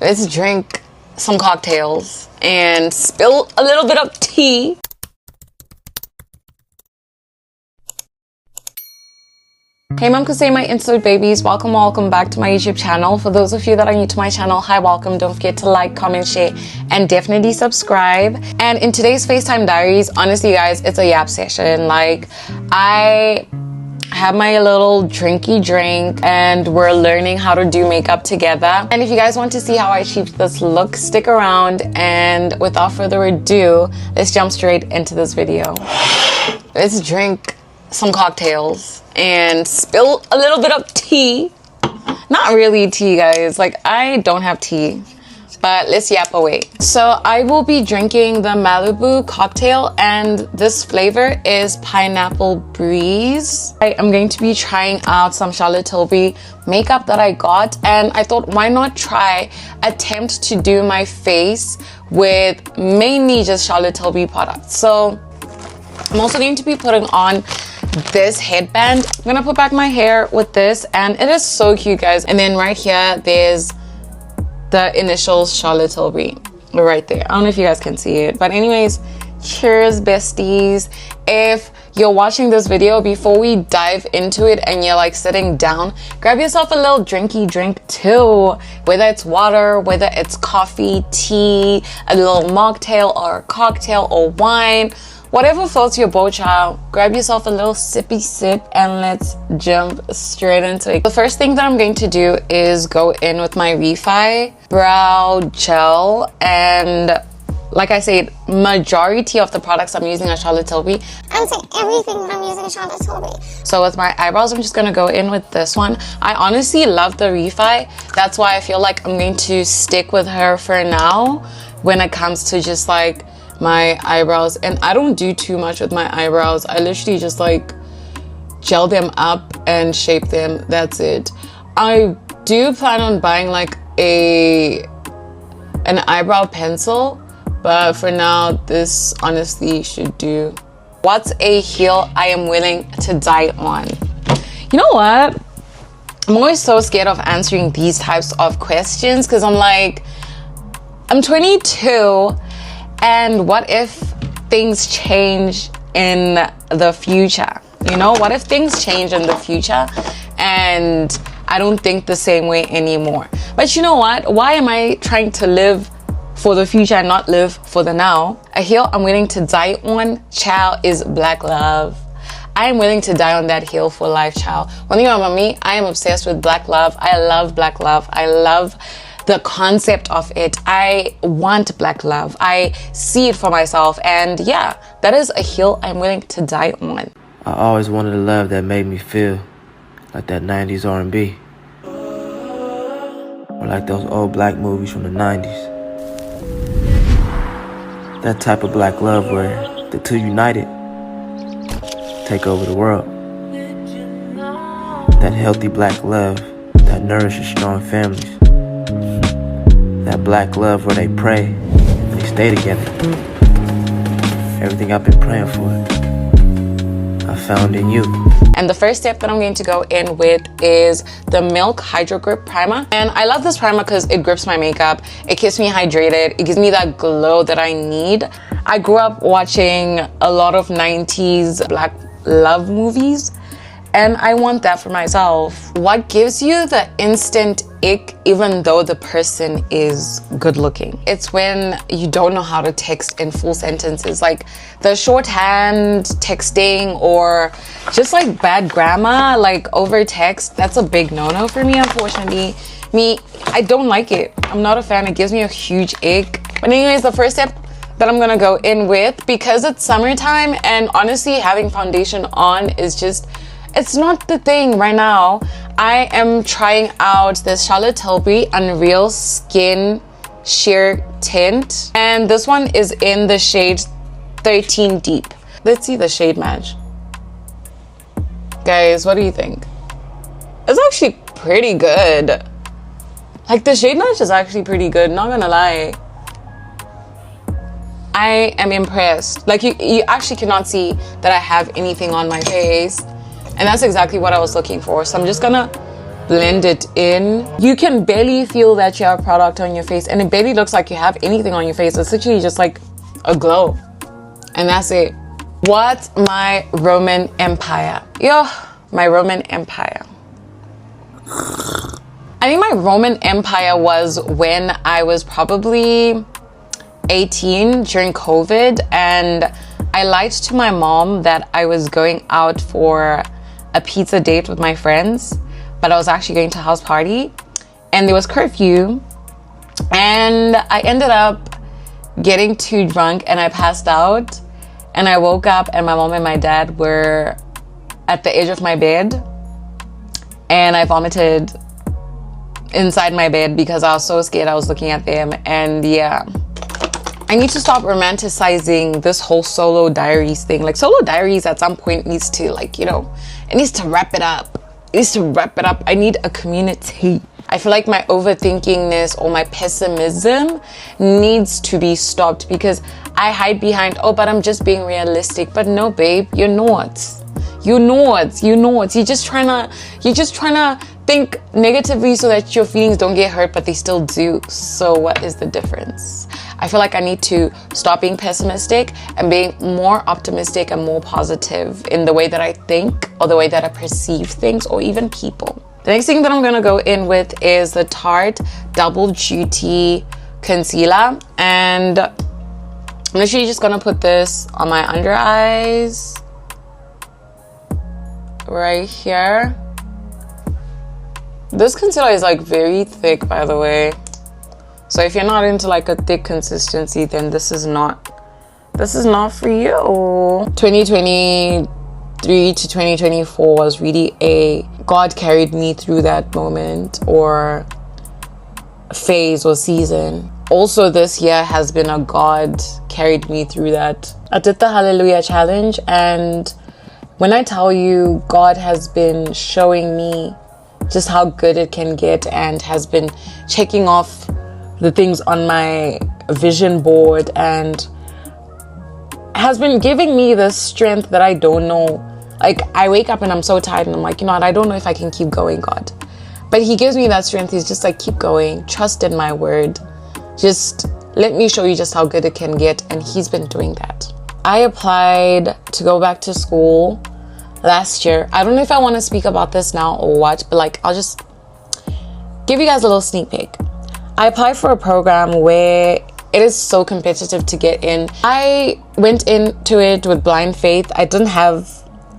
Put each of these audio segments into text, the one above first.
let's drink some cocktails and spill a little bit of tea. Hey Mom Could Say, my insert babies, welcome back to my YouTube channel. For those of you that are new to my channel, hi, welcome. Don't forget to like, comment, share, and definitely subscribe. And in today's FaceTime diaries, honestly guys, it's a yap session. Like, I have my little drinky drink and we're learning how to do makeup together. And if you guys want to see how I achieved this look, stick around, and without further ado, let's jump straight into this video. Let's drink some cocktails and spill a little bit of tea. Not really tea, guys. Like, I don't have tea, but let's yap away. So I will be drinking the Malibu cocktail, and this flavor is Pineapple Breeze. I am going to be trying out some Charlotte Tilbury makeup that I got, and I thought, why not attempt to do my face with mainly just Charlotte Tilbury products. So I'm also going to be putting on this headband. I'm gonna put back my hair with this, and it is so cute, guys. And then right here, there's the initials Charlotte Tilbury right there. I don't know if you guys can see it, but anyways, cheers, besties. If you're watching this video, before we dive into it and you're like sitting down, grab yourself a little drinky drink too. Whether it's water, whether it's coffee, tea, a little mocktail or a cocktail or wine, whatever floats your boat, child. Grab yourself a little sippy sip and let's jump straight into it. The first thing that I'm going to do is go in with my Refi Brow Gel, and like I said, majority of the products I'm using are Charlotte Tilbury. I would say everything that I'm using is Charlotte Tilbury. So with my eyebrows, I'm just gonna go in with this one. I honestly love the Refi. That's why I feel like I'm going to stick with her for now when it comes to just like my eyebrows. And I don't do too much with my eyebrows. I literally just like gel them up and shape them. That's it. I do plan on buying like an eyebrow pencil, but for now this honestly should do. What's a heel I am willing to die on? You know what? I'm always so scared of answering these types of questions because I'm like, I'm 22. And what if things change in the future? You know, what if things change in the future and I don't think the same way anymore? But you know what? Why am I trying to live for the future and not live for the now? A heel I'm willing to die on, child, is Black Love. I am willing to die on that hill for life, child. One thing about me, I am obsessed with Black Love. I love Black Love. I love the concept of it. I want Black Love. I see it for myself, and yeah, that is a hill I'm willing to die on. I always wanted a love that made me feel like that 90s R&B, or like those old black movies from the 90s. That type of black love where the two united take over the world. That healthy black love that nourishes strong families. That black love where they pray and they stay together. Everything I've been praying for, I found in you. And the first step that I'm going to go in with is the Milk Hydro Grip Primer. And I love this primer because it grips my makeup. It keeps me hydrated. It gives me that glow that I need. I grew up watching a lot of 90s black love movies, and I want that for myself. What gives you the instant ick even though the person is good looking? It's when you don't know how to text in full sentences, like the shorthand texting or just like bad grammar, like over text. That's a big no-no for me, unfortunately. I don't like it. I'm not a fan. It gives me a huge ick. But anyways, the first step that I'm gonna go in with, because it's summertime and honestly having foundation on is just, it's not the thing right now. I am trying out this Charlotte Tilbury Unreal Skin Sheer Tint, and this one is in the shade 13 Deep. Let's see the shade match. Guys, what do you think? It's actually pretty good. Like, the shade match is actually pretty good, not gonna lie. I am impressed. Like, you actually cannot see that I have anything on my face. And that's exactly what I was looking for. So I'm just gonna blend it in. You can barely feel that you have product on your face, and it barely looks like you have anything on your face. It's literally just like a glow, and that's it. What's my Roman Empire? My Roman Empire. I think my Roman Empire was when I was probably 18 during COVID, and I lied to my mom that I was going out for a pizza date with my friends, but I was actually going to a house party, and there was curfew, and I ended up getting too drunk and I passed out, and I woke up and my mom and my dad were at the edge of my bed, and I vomited inside my bed because I was so scared. I was looking at them, and yeah, I need to stop romanticizing this whole solo diaries thing. Like, solo diaries at some point needs to, like, you know, it needs to wrap it up. It needs to wrap it up. I need a community. I feel like my overthinkingness or my pessimism needs to be stopped, because I hide behind, oh, but I'm just being realistic. But no, babe, you're not. You're not. You're just trying to think negatively so that your feelings don't get hurt, but they still do. So what is the difference? I feel like I need to stop being pessimistic and being more optimistic and more positive in the way that I think, or the way that I perceive things, or even people. The next thing that I'm gonna go in with is the Tarte Double Duty Concealer, and I'm literally just gonna put this on my under eyes right here. This concealer is like very thick, by the way, so if you're not into like a thick consistency, then this is not for you. 2023 to 2024 was really a God carried me through that moment or phase or season. Also, this year has been a God carried me through that. I did the Hallelujah Challenge, and when I tell you, God has been showing me just how good it can get, and has been checking off the things on my vision board, and has been giving me the strength that I don't know. Like, I wake up and I'm so tired and I'm like, you know what, I don't know if I can keep going, God. But he gives me that strength. He's just like, keep going, trust in my word. Just let me show you just how good it can get. And he's been doing that. I applied to go back to school last year. I don't know if I want to speak about this now or what, but like, I'll just give you guys a little sneak peek. I applied for a program where it is so competitive to get in. I went into it with blind faith. I didn't have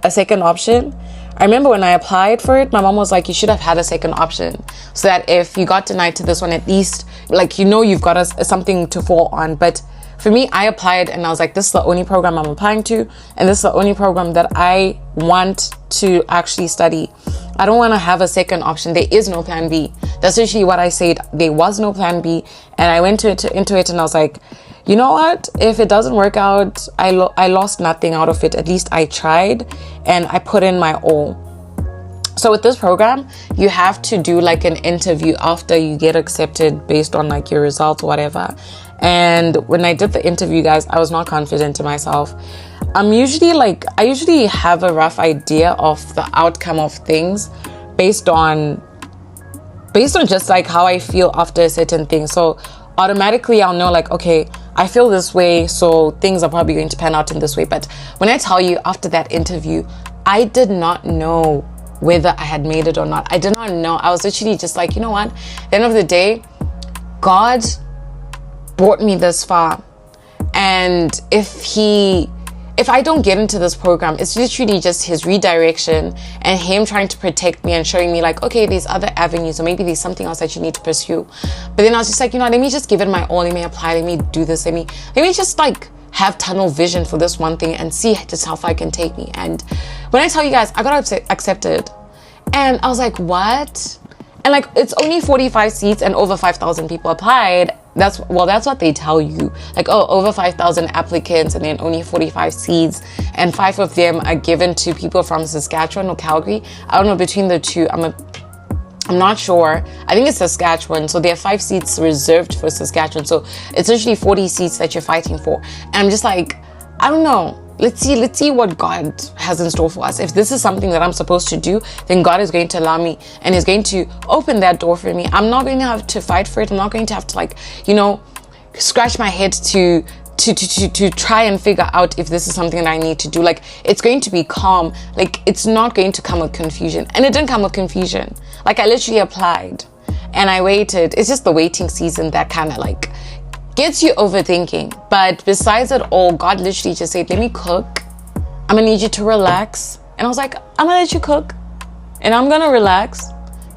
a second option. I remember when I applied for it, my mom was like, you should have had a second option, so that if you got denied to this one, at least, like, you know, you've got something to fall on. But for me, I applied and I was like, this is the only program I'm applying to, and this is the only program that I want to actually study. I don't want to have a second option. There is no plan B. That's actually what I said. There was no plan B, and I went into it and I was like, you know what? If it doesn't work out, I lost nothing out of it. At least I tried and I put in my all. So with this program, you have to do like an interview after you get accepted based on like your results or whatever. And when I did the interview, guys, I was not confident in myself. I usually have a rough idea of the outcome of things based on just like how I feel after a certain thing. So automatically I'll know like, okay, I feel this way, so things are probably going to pan out in this way. But when I tell you, after that interview, I did not know whether I had made it or not. I did not know. I was literally just like, you know what? At the end of the day, God brought me this far. And if I don't get into this program, it's literally just his redirection and him trying to protect me and showing me like, okay, there's other avenues, or maybe there's something else that you need to pursue. But then I was just like, you know, let me just give it my all. Let me apply. Let me do this. Let me just like have tunnel vision for this one thing and see just how far it can take me. And when I tell you guys, I got accepted, and I was like, what? And like, it's only 45 seats and over 5,000 people applied. That's what they tell you. Like, oh, over 5,000 applicants and then only 45 seats, and 5 of them are given to people from Saskatchewan or Calgary. I don't know, between the two, I'm not sure. I think it's Saskatchewan. So there are 5 seats reserved for Saskatchewan. So it's literally 40 seats that you're fighting for. And I'm just like, I don't know. let's see what God has in store for us. If this is something that I'm supposed to do, then God is going to allow me and is going to open that door for me. I'm not going to have to fight for it. I'm not going to have to, like, you know, scratch my head to try and figure out if this is something that I need to do. Like, it's going to be calm. Like, it's not going to come with confusion. And it didn't come with confusion. Like, I literally applied and I waited. It's just the waiting season that kind of like gets you overthinking. But besides it all, God literally just said, let me cook. I'm gonna need you to relax. And I was like, I'm gonna let you cook and I'm gonna relax,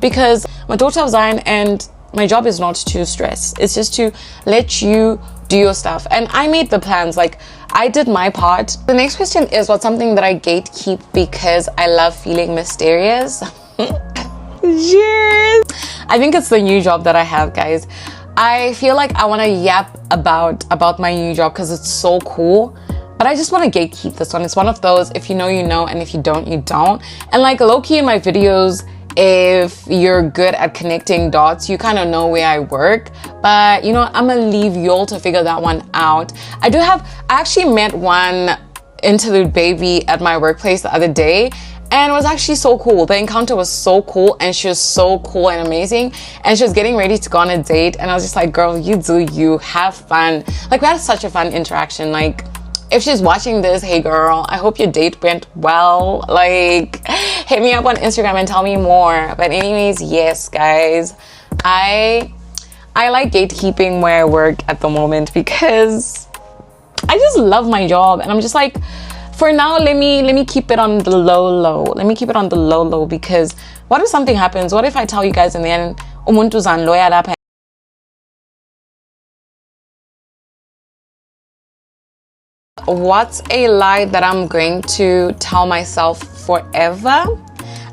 because my daughter of Zion and my job is not to stress. It's just to let you do your stuff. And I made the plans. Like, I did my part. The next question is, what's something that I gatekeep because I love feeling mysterious? Cheers. I think it's the new job that I have, guys. I feel like I want to yap about my new job because it's so cool, but I just want to gatekeep this one. It's one of those, if you know, you know, and if you don't, you don't. And like low-key in my videos, if you're good at connecting dots, you kind of know where I work. But you know, I'm gonna leave y'all to figure that one out. I actually met one interlude baby at my workplace the other day, and it was actually so cool. The encounter was so cool, and she was so cool and amazing. And she was getting ready to go on a date, and I was just like, girl, you do you, have fun. Like, we had such a fun interaction. Like, if she's watching this, hey girl, I hope your date went well. Like, hit me up on Instagram and tell me more. But anyways, yes, guys, I like gatekeeping where I work at the moment because I just love my job. And I'm just like, for now, let me keep it on the low. Let me keep it on the low because what if something happens? What if I tell you guys in the end, umuntu zanloya lapha? What's a lie that I'm going to tell myself forever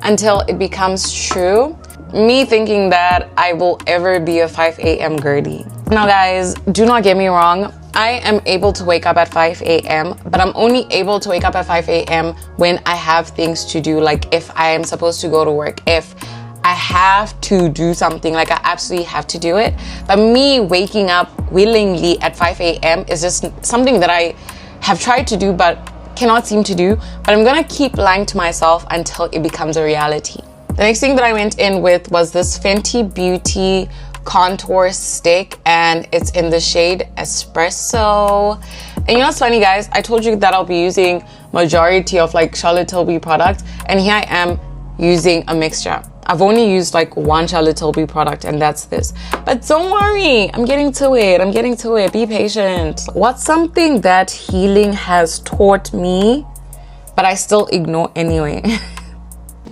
until it becomes true? Me thinking that I will ever be a 5 a.m. girdie. Now guys, do not get me wrong. I am able to wake up at 5 a.m. but I'm only able to wake up at 5 a.m. when I have things to do. Like if I am supposed to go to work, if I have to do something, like I absolutely have to do it. But me waking up willingly at 5 a.m. is just something that I have tried to do but cannot seem to do. But I'm gonna keep lying to myself until it becomes a reality. The next thing that I went in with was this Fenty Beauty contour stick, and it's in the shade Espresso. And you know what's funny, guys? I told you that I'll be using majority of like Charlotte Tilbury products, and here I am using a mixture. I've only used like one Charlotte Tilbury product, and that's this. But don't worry, I'm getting to it. Be patient. What's something that healing has taught me, but I still ignore anyway?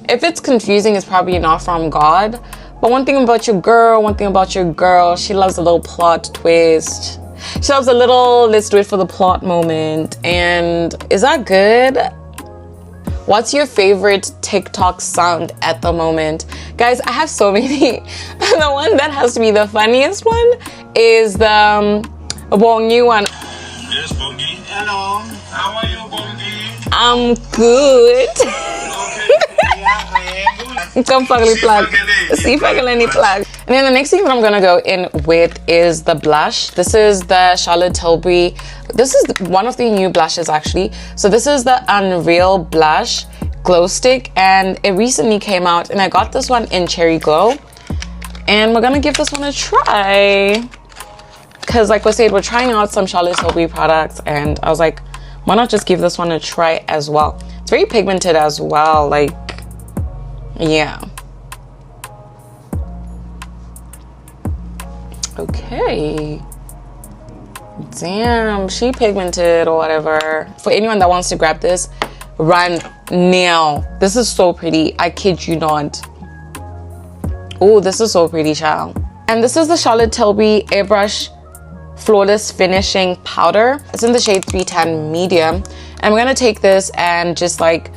If it's confusing, it's probably not from God. But one thing about your girl, she loves a little plot twist. She loves a little, let's do it for the plot moment. And is that good? What's your favorite TikTok sound at the moment? Guys, I have so many. The one that has to be the funniest one is the Bongi one. Yes, Bongi. Hello. How are you, Bongi? I'm good. Come plug. See if I can any plug. And then the next thing that I'm gonna go in with is the blush. This is the Charlotte Tilbury. This is one of the new blushes actually. So this is the Unreal Blush Glow Stick, and it recently came out, and I got this one in Cherry Glow. And we're gonna give this one a try. Cause like we said, we're trying out some Charlotte Tilbury products, and I was like, why not just give this one a try as well? It's very pigmented as well, like, yeah. Okay. Damn, she pigmented or whatever. For anyone that wants to grab this, run now. This is so pretty. I kid you not. Oh, this is so pretty, child. And this is the Charlotte Tilbury Airbrush Flawless Finishing Powder. It's in the shade 310 Medium. And I'm gonna take this and just like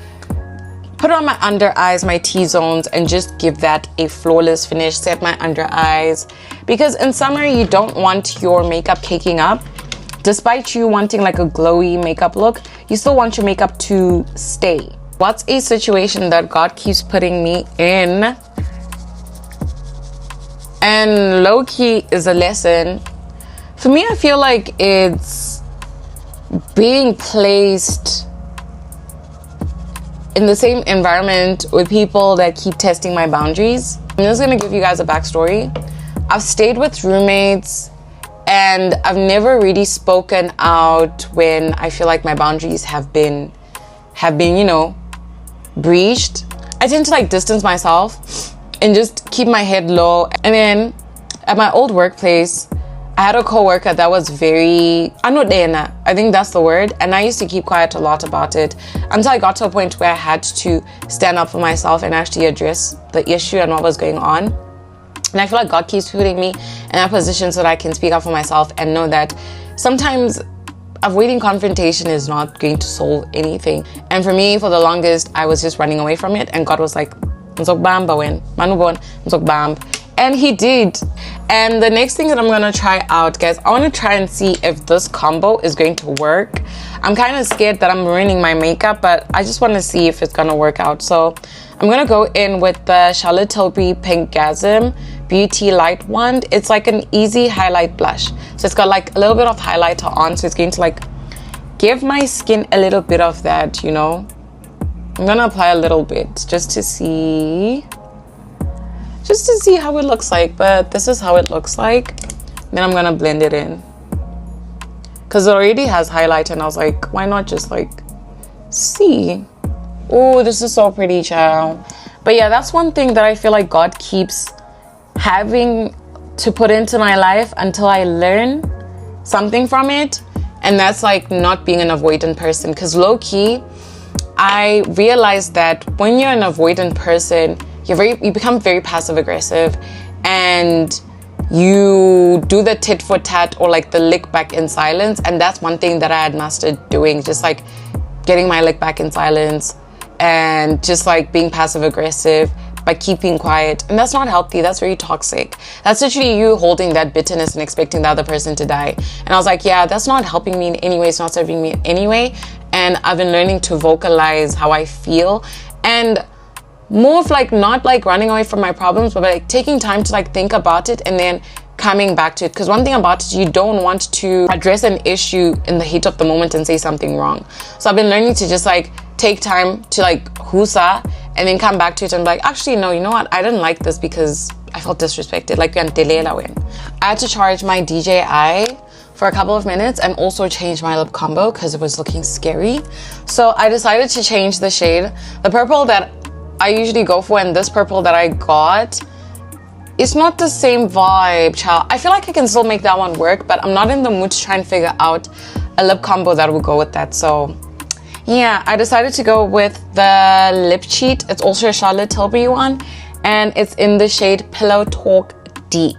put it on my under eyes, my T-zones, and just give that a flawless finish. Set my under eyes. Because in summer, you don't want your makeup caking up. Despite you wanting like a glowy makeup look, you still want your makeup to stay. What's a situation that God keeps putting me in? And low-key is a lesson. For me, I feel like it's being placed in the same environment with people that keep testing my boundaries. I'm just gonna give you guys a backstory. I've stayed with roommates and I've never really spoken out when I feel like my boundaries have been, you know, breached. I tend to like distance myself and just keep my head low. And then at my old workplace, I had a coworker that was very anodena. I think that's the word. And I used to keep quiet a lot about it until I got to a point where I had to stand up for myself and actually address the issue and what was going on. And I feel like God keeps putting me in that position so that I can speak up for myself and know that sometimes avoiding confrontation is not going to solve anything. And for me, for the longest, I was just running away from it. And God was like, and he did. And the next thing that I'm gonna try out, guys, I want to try and see if this combo is going to work. I'm kind of scared that I'm ruining my makeup, but I just want to see if it's gonna work out. So I'm gonna go in with the Charlotte Tilbury Pinkgasm Beauty Light Wand. It's like an easy highlight blush, so it's got like a little bit of highlighter on, so it's going to like give my skin a little bit of that, you know. I'm gonna apply a little bit just to see how it looks like, but this is how it looks like. Then I'm gonna blend it in because it already has highlight, and I was like, why not just like see? Oh, this is so pretty, child. But yeah, that's one thing that I feel like God keeps having to put into my life until I learn something from it, and that's like not being an avoidant person. Because low-key, I realized that when you're an avoidant person, you become very passive aggressive, and you do the tit for tat or like the lick back in silence. And that's one thing that I had mastered doing, just like getting my lick back in silence and just like being passive aggressive by keeping quiet. And that's not healthy. That's very toxic. That's literally you holding that bitterness and expecting the other person to die. And I was like, yeah, that's not helping me in any way. It's not serving me in any way. And I've been learning to vocalize how I feel, and more of like not like running away from my problems, but like taking time to like think about it and then coming back to it. Because one thing about it, you don't want to address an issue in the heat of the moment and say something wrong. So I've been learning to just like take time to like husa and then come back to it and be like, actually no, you know what, I didn't like this because I felt disrespected. Like I had to charge my DJI for a couple of minutes and also change my lip combo because it was looking scary. So I decided to change the shade. The purple that I usually go for and this purple that I got, it's not the same vibe, child. I feel like I can still make that one work, but I'm not in the mood to try and figure out a lip combo that will go with that. So yeah, I decided to go with the lip cheat. It's also a Charlotte Tilbury one, and it's in the shade Pillow Talk Deep.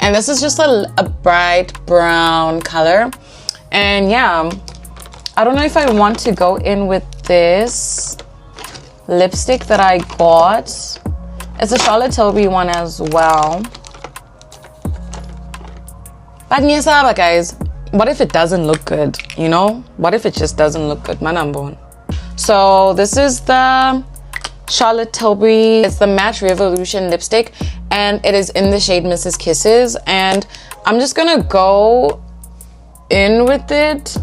And this is just a bright brown color. And yeah, I don't know if I want to go in with this lipstick that I got. It's a Charlotte Tilbury one as well. But nyesaba, guys, what if it doesn't look good, you know? What if it just doesn't look good? Manambon. So this is the Charlotte Tilbury. It's the Matte Revolution lipstick, and it is in the shade Mrs. Kisses. And I'm just gonna go in with it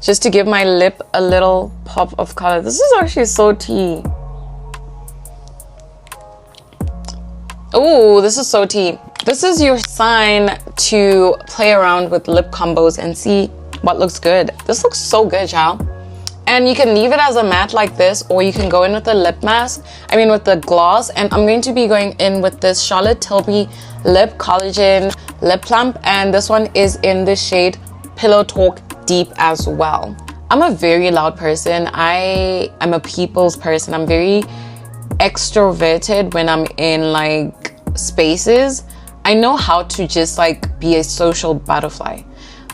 just to give my lip a little pop of color. This is actually so tea. Oh, this is so tea. This is your sign to play around with lip combos and see what looks good. This looks so good, y'all. And you can leave it as a matte like this, or you can go in with the lip mask. With the gloss. And I'm going to be going in with this Charlotte Tilbury Lip Collagen Lip Plump. And this one is in the shade Pillow Talk Deep as well. I'm a very loud person. I am a people's person. I'm very extroverted when I'm in like spaces. I know how to just like be a social butterfly,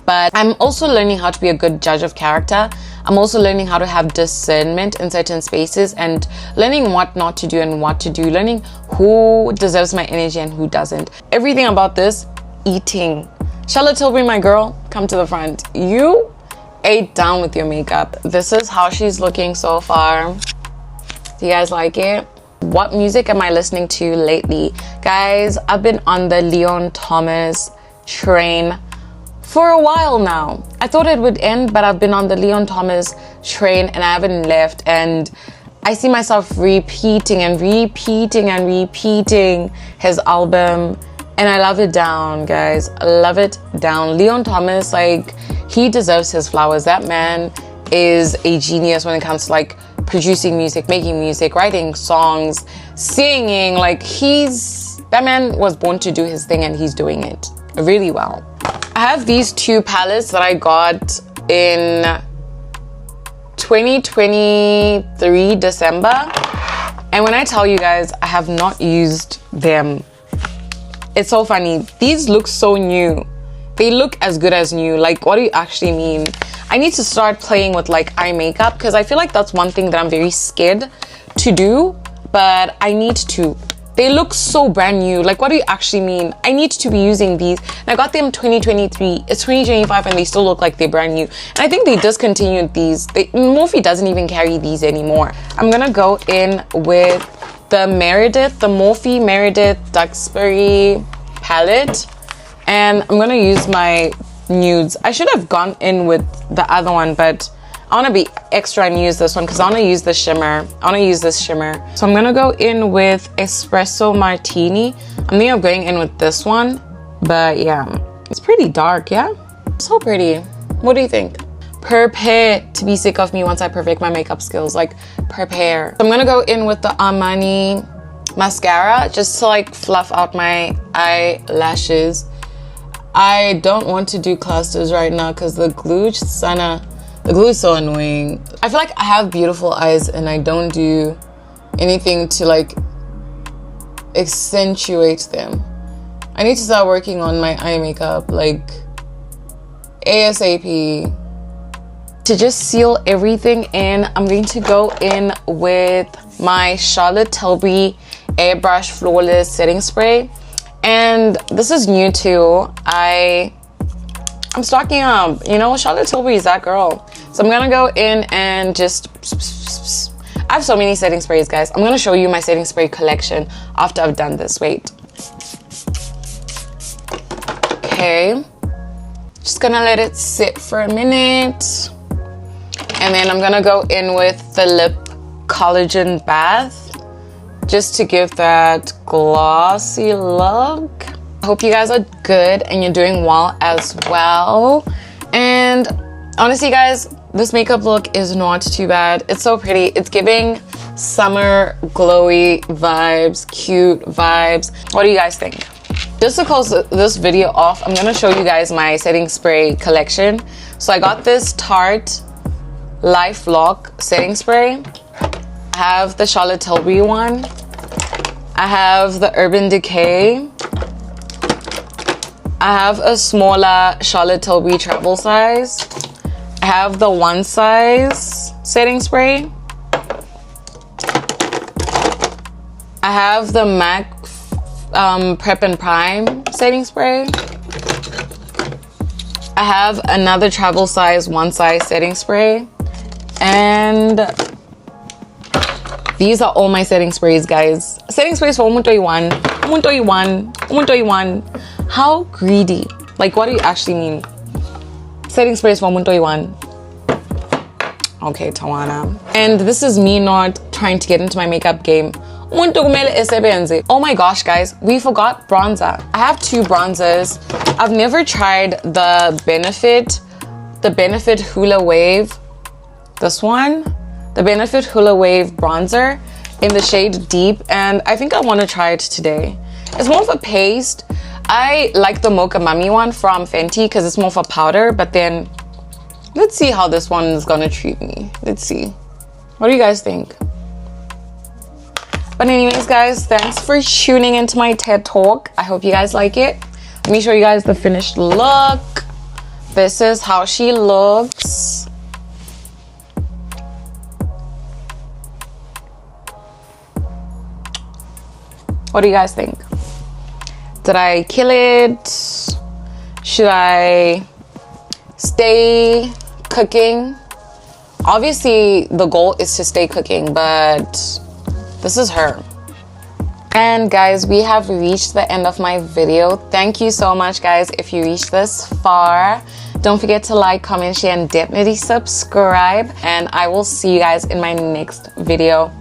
but I'm also learning how to be a good judge of character. I'm also learning how to have discernment in certain spaces and learning what not to do and what to do, learning who deserves my energy and who doesn't. Everything about this, eating. Charlotte Tilbury, my girl, come to the front. You ate down with your makeup. This is how she's looking so far. Do you guys like it? What music am I listening to lately? Guys, I've been on the Leon Thomas train for a while now. I thought it would end, but I've been on the Leon Thomas train and I haven't left, and I see myself repeating and repeating and repeating his album, and I love it down, guys. I love it down. Leon Thomas, like, he deserves his flowers. That man is a genius when it comes to like producing music, making music, writing songs, singing. Like, that man was born to do his thing and he's doing it really well. I have these two palettes that I got in 2023 December, and when I tell you guys I have not used them, it's so funny. These look so new. They look as good as new. Like, what do you actually mean? I need to start playing with like eye makeup, because I feel like that's one thing that I'm very scared to do, but I need to. They look so brand new. Like, what do you actually mean? I need to be using these. And I got them 2023. It's 2025 and they still look like they're brand new. And I think they discontinued these. Morphe doesn't even carry these anymore. I'm gonna go in with the Morphe Meredith Duxbury palette. And I'm gonna use my nudes. I should have gone in with the other one, but I want to be extra and use this one because I want to use the shimmer. I want to use this shimmer. So I'm going to go in with Espresso Martini. I'm thinking of going in with this one. But yeah, it's pretty dark, yeah? So pretty. What do you think? Prepare to be sick of me once I perfect my makeup skills. Like, prepare. So I'm going to go in with the Armani mascara just to like fluff out my eyelashes. I don't want to do clusters right now because the glue is so annoying. I feel like I have beautiful eyes and I don't do anything to like accentuate them. I need to start working on my eye makeup like ASAP. To just seal everything in, I'm going to go in with my Charlotte Tilbury Airbrush Flawless Setting Spray. And this is new too. I'm stocking up. You know, Charlotte Tilbury is that girl. So I'm gonna go in and just... I have so many setting sprays, guys. I'm gonna show you my setting spray collection after I've done this. Wait. Okay. Just gonna let it sit for a minute. And then I'm gonna go in with the Lip Collagen Bath, just to give that glossy look. I hope you guys are good and you're doing well as well. And honestly, guys, this makeup look is not too bad. It's so pretty. It's giving summer glowy vibes, cute vibes. What do you guys think? Just to close this video off, I'm gonna show you guys my setting spray collection. So I got this Tarte Life Lock setting spray. I have the Charlotte Tilbury one. I have the Urban Decay. I have a smaller Charlotte Tilbury travel size. I have the one size setting spray. I have the MAC Prep and Prime setting spray. I have another travel size one size setting spray. And these are all my setting sprays, guys. Setting sprays for umuntu one. How greedy. Like, what do you actually mean? Setting sprays for umuntu one. Okay, Tawana. And this is me not trying to get into my makeup game. Oh my gosh, guys, we forgot bronzer. I have two bronzers. I've never tried the Benefit Hula Wave. This one, the Benefit Hula Wave bronzer in the shade Deep, and I think I want to try it today. It's more of a paste. I like the Mocha Mummy one from Fenty because it's more of a powder, but then let's see how this one is gonna treat me. Let's see. What do you guys think? But anyways, guys, thanks for tuning into my TED Talk. I hope you guys like it. Let me show you guys the finished look. This is how she looks. What do you guys think? Did I kill it? Should I stay cooking? Obviously, the goal is to stay cooking, but this is her. And guys, we have reached the end of my video. Thank you so much, guys, if you reached this far. Don't forget to like, comment, share, and definitely subscribe. And I will see you guys in my next video.